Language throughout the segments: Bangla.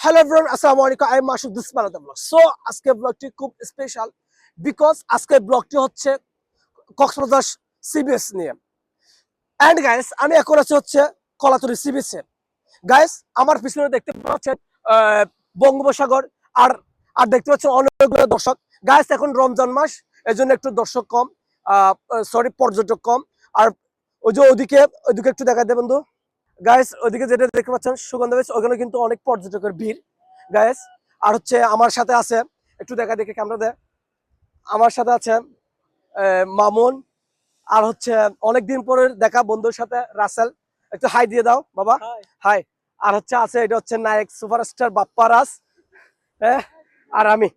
Hello everyone, আসসালামু আলাইকুম। আমি মাসুদ দিস বানাতে ব্লগ। সো আজকে ব্লগটি খুব স্পেশাল বিকজ আজকে ব্লগটি হচ্ছে কক্সবাজার সি বিচ নিয়ে। এন্ড গাইস আমি এখন আছি হচ্ছে কলাতলি সি বিচে। গাইস আমার পিছনে দেখতে পাচ্ছেন বঙ্গোপসাগর আর আর দেখতে পাচ্ছেন অনেকগুলো দর্শক। গাইস এখন রমজান মাস, এজন্য একটু দর্শক কম, সরি পর্যটক কম। আর ওই যে ওইদিকে একটু দেখা দেয় বন্ধু। গাইস ওইদিকে যেটা দেখতে পাচ্ছেন সুগন্ধা বিচ, ওখানে কিন্তু অনেক পর্যটকের ভিড় গাইস। আর হচ্ছে আমার সাথে আছে, একটু দেখা দেখে ক্যামেরা দেয়, আমার সাথে আছে মামুন, আর হচ্ছে অনেকদিন পরে দেখা বন্ধুর সাথে রাসেল। একটু হাই দিয়ে দাও বাবা, হাই। আর হচ্ছে আছে এটা হচ্ছে নায়ক সুপারস্টার বাপ্পা রাজ, হ্যাঁ। আর আমি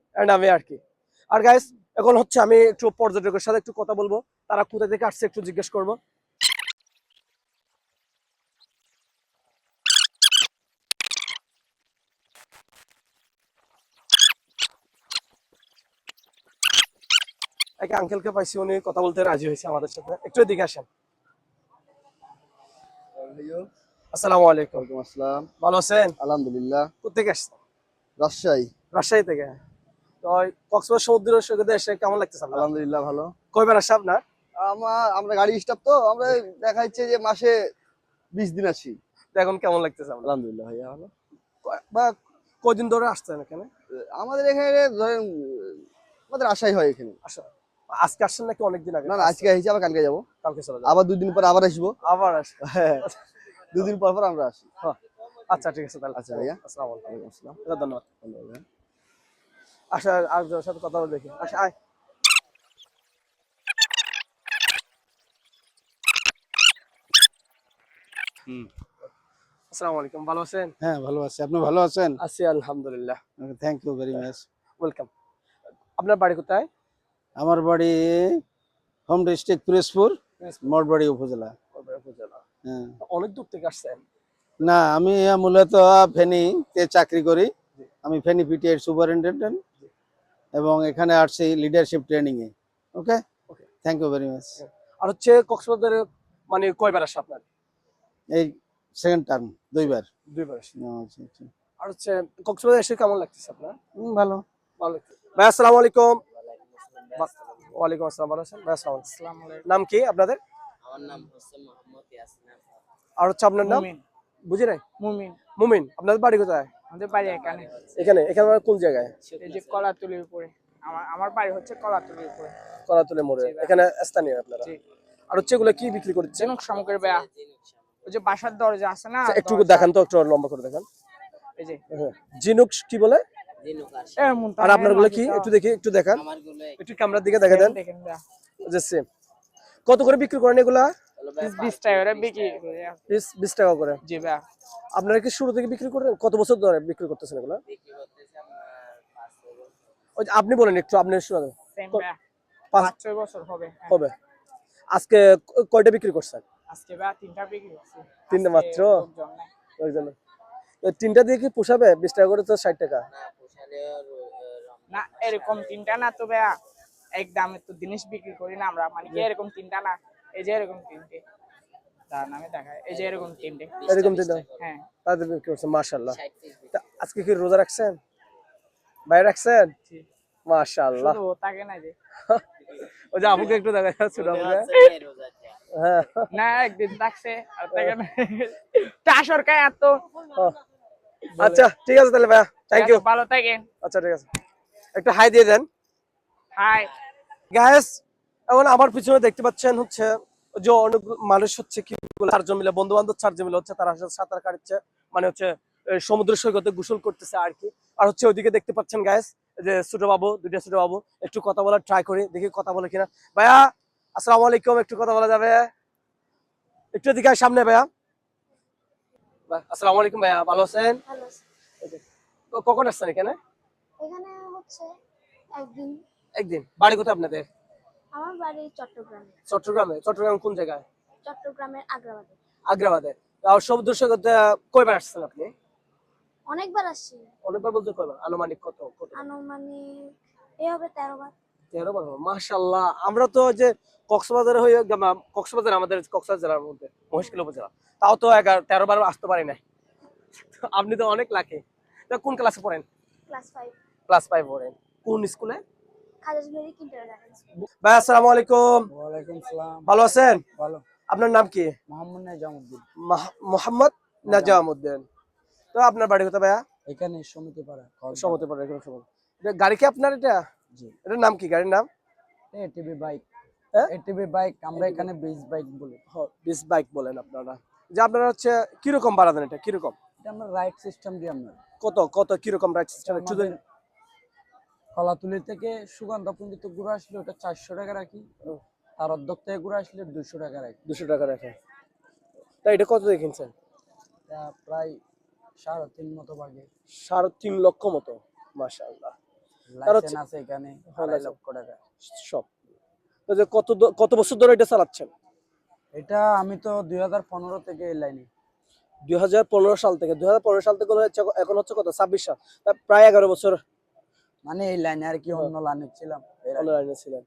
আর কি। আর গাইস এখন হচ্ছে আমি একটু পর্যটকের সাথে একটু কথা বলবো, তারা কোথা থেকে আসছে একটু জিজ্ঞেস করবো। এক আঙ্কেলকে পাইছি, উনি কথা বলতে রাজি হয়েছে আমাদের সাথে। একটু এদিকে আসেন। আসসালামু আলাইকুম। ওয়ালাইকুম আসসালাম। ভালো আছেন? আলহামদুলিল্লাহ। কোথেকে আসছেন? রাজশাহী। রাজশাহী থেকে। তো কক্সবাজার সমুদ্র সৈকতে এসে কেমন লাগতেছে আপনার? আলহামদুলিল্লাহ ভালো। কয়বার আসছে আপনার? আমরা গাড়ি স্টাফ তো আমরা দেখা যাচ্ছে যে মাসে 20 দিন আসি। তো এখন কেমন লাগতেছে আপনার? আলহামদুলিল্লাহ ভাইয়া ভালো। বা কয়দিন ধরে আসছেন এখানে? আমাদের এখানে ধরেন আমাদের আশাই হয় এখানে। আসা আজকে আসছেন নাকি অনেকদিন আগে? না না, আজকে আসছি, আবার কালকে যাবো। কালকে চলে যাবেন? আবার 2 দিন পর আবার আসবো। আবার আসবেন? হ্যাঁ, 2 দিন পর পর আমরা আসি। হ্যাঁ। আচ্ছা ঠিক আছে তাহলে। আচ্ছা ভাইয়া, আসসালামু আলাইকুম। ওয়ালাইকুম আসসালাম। ধন্যবাদ। ধন্যবাদ ভাইয়া। আচ্ছা আরেকজনের সাথে কথা বলে দেখি। আচ্ছা আয়। আসসালামু আলাইকুম, ভালো আছেন? হ্যাঁ, ভালো আছি। আপনি ভালো আছেন? আছি আলহামদুলিল্লাহ। Thank you very much. Welcome. আপনার বাড়ি কোথায়? আমার বাড়ি হোম ডিস্ট্রিক্ট পিরোজপুর, মঠবাড়ি উপজেলা। উপজেলা। হ্যাঁ। অনেক দূর থেকে আসছেন? না, আমি মূলত ফেনীতে চাকরি করি। আমি ফেনী পিটিআই সুপারিনটেনডেন্ট এবং এখানে আসছি লিডারশিপ ট্রেনিং এ। Okay, okay. Thank you very much. আর হচ্ছে কক্সবাজারে মানে কয়বার আসছে আপনার? এই সেকেন্ড টার্ম, 2বার। 2বার আসছে। আচ্ছা আচ্ছা। আর হচ্ছে কক্সবাজার এসে কেমন লাগতেছে আপনার? ভালো। ভালো লাগছে। ভাই আসসালামু আলাইকুম। ওয়ালাইকুম আসসালাম, ভালো আছেন? ভাই আসসালামু আলাইকুম। নাম কি আপনাদের? আমার নাম হচ্ছে মোহাম্মদ ইয়াসিন আফরোজ। আর হচ্ছে আপনার নাম? মুমিন। বুঝি নাই। মুমিন। মুমিন। আপনাদের বাড়ি কোথায়? আমাদের বাড়ি এখানে। এখানে মানে কোন জায়গায়? এই যে কলাতলির উপরে। আমার বাড়ি হচ্ছে কলাতলির উপরে। কলাতলি মোড়ে। এখানে স্থানীয় আপনারা? জি। আর হচ্ছে এগুলো কি বিক্রি করছেন? জিনুক সামগ্রী বেয়া। ওই যে বাসার দরজা আছে না? একটু দেখান তো, একটু লম্বা করে দেখান। এই যে জিনুক কি বলে? জিনুক আর আর আপনার গুলো কি একটু দেখি, একটু দেখান। আমারগুলো একটু ক্যামেরার দিকে দেখা দেন। দেখেন বেয়া। যে সেম। কত করে বিক্রি করেন এগুলা? হলো 20 টাকা করে বিক্রি করি। পিস 20 টাকা করে। জি বেয়া। আপনারা কি শুরু থেকে বিক্রি করেন? কত বছর ধরে বিক্রি করতেছেন এগুলা? বিক্রি করতেছে আপনার 5 বছর। ওই যে আপনি বলেন একটু, আপনি শোনান। সেম বেয়া। 5 5-6 বছর হবে। হ্যাঁ। হবে। আজকে কয়টা বিক্রি করছেন? আজকে বেয়া 3টা বিক্রি করছি। 3টা মাত্র? লোকজন নাই। ওই জন্য। এই 3টা দিয়ে কি পোষাবে? 20 টাকা করে তো 60 টাকা। না পোষালে না এরকম 3টা না তো বেয়া। এক দামে তো জিনিস বিক্রি করি না আমরা। মানে কি এরকম 3টা না। এই যে এরকম 3টে। তার নামে দেখায়। এই যে এরকম 3টে। এরকম 3টা হ্যাঁ। তাদের বিক্রি করছেন, মাশাআল্লাহ। 60 পিস তা আজকে কি রোজা রাখছেন? বাইরে রাখছেন? জি। মাশাআল্লাহ। শুধু তাকে না যে। ওই যে আপুকে একটু দেখা যাচ্ছে না বলে। রোজা আছে। হ্যাঁ। না একদিন থাকছে আর তাকে না। আসর খায় এত। আচ্ছা ঠিক আছে তাহলে ভাইয়া, থ্যাংক ইউ। ভালো থাকেন। আচ্ছা ঠিক আছে, একটু হাই দিয়ে দেন। হাই। গাইস এখন আমার পিছনে দেখতে পাচ্ছেন হচ্ছে যে অনেক মানুষ হচ্ছে কি বলে 4 জন মিলে, বন্ধু বান্ধব 4 জন মিলে হচ্ছে তারা সাঁতার কাটছে, মানে হচ্ছে সমুদ্র সৈকতে গোসল করতেছে আর কি। আর হচ্ছে ওইদিকে দেখতে পাচ্ছেন গাইস যে ছোট বাবু, 2টা ছোট বাবু। একটু কথা বলার ট্রাই করি, দেখি কথা বলে কিনা। ভাইয়া আসসালামু আলাইকুম, একটু কথা বলা যাবে? একটু এদিকে আয় সামনে ভাইয়া। আসসালামু আলাইকুম ভাইয়া, ভালো আছেন? ভালো আছি। কখন আসছেন এখানে? এখানে হচ্ছে একদিন। একদিন। বাড়ি কোথায় আপনাদের? আমার বাড়ি চট্টগ্রামে। চট্টগ্রামে? চট্টগ্রাম কোন জায়গায়? চট্টগ্রামের আগ্রাবাদে। আগ্রাবাদে। আর সমুদ্র সৈকতে কয়বার আসছেন আপনি? অনেকবার আসছি। অনেকবার বলতে কয়বার? আনুমানিক কত? আনুমানিক এই হবে 13 বার। 13 বার। মাশাআল্লাহ। আমরা তো যে কক্সবাজারে হয়ে কক্সবাজার আমাদের কক্সবাজার জেলার মধ্যে মহেশখালী উপজেলা, তাও তো 13 বার আসতে পারি নাই। আপনি তো অনেক লাকি। তো তো কোন ক্লাসে পড়েন? ক্লাস 5 ক্লাস 5 পড়েন। কোন স্কুলে? Khaled Mary kindergarten school. ভাই আসসালামু আলাইকুম। ওয়ালাইকুম সালাম। ভালো আছেন? ভালো। আপনার নাম কি? মোহাম্মদ নাজামউদ্দিন। মোহাম্মদ নাজামউদ্দিন। তো আপনার বাড়ি কোথায় ভাইয়া? এখানে সমিতি পাড়া। সমতে পারে এখানে সমতে। এটা গাড়ি কি আপনার এটা? জি। এটার নাম কি গাড়ির নাম? ATV bike. হ্যাঁ? এটিভি বাইক, আমরা এখানে বেস বাইক বলি। দিস বাইক বলেন আপনারা। যে আপনারা হচ্ছে কি রকম ভাড়া দেন এটা? কি রকম? এটা আমরা রাইড সিস্টেম দিই আমরা। কত কত কি রকম রাইট সিস্টেম একটু আমাদের কলাতুলি থেকে সুগন্ধা পর্যন্ত ঘুরে আসলে ওটা 400 টাকা রাখি। আর অর্ধেক থেকে ঘুরে আসলে 200 টাকা রাখি। 200 টাকা রাখে। তাই এটা কত দিয়ে কিনছেন? এটা প্রায় 3.5 মতো ভাগে। 3.5 লক্ষ মতো। মাশাআল্লাহ। লাইসেন্স আছে এখানে 2.5 লক্ষ টাকা। সব। তো যে কত বছর ধরে এটা চালাচ্ছেন? এটা আমি তো 2015 থেকে এই লাইনে। 2015 সাল থেকে। 2015 সাল থেকে হচ্ছে এখন হচ্ছে কত? 26 সাল। তা প্রায় 11 বছর মানে এই লাইনে আর কি, অন্য লাইনে ছিলাম। অনলাইনে ছিলেন।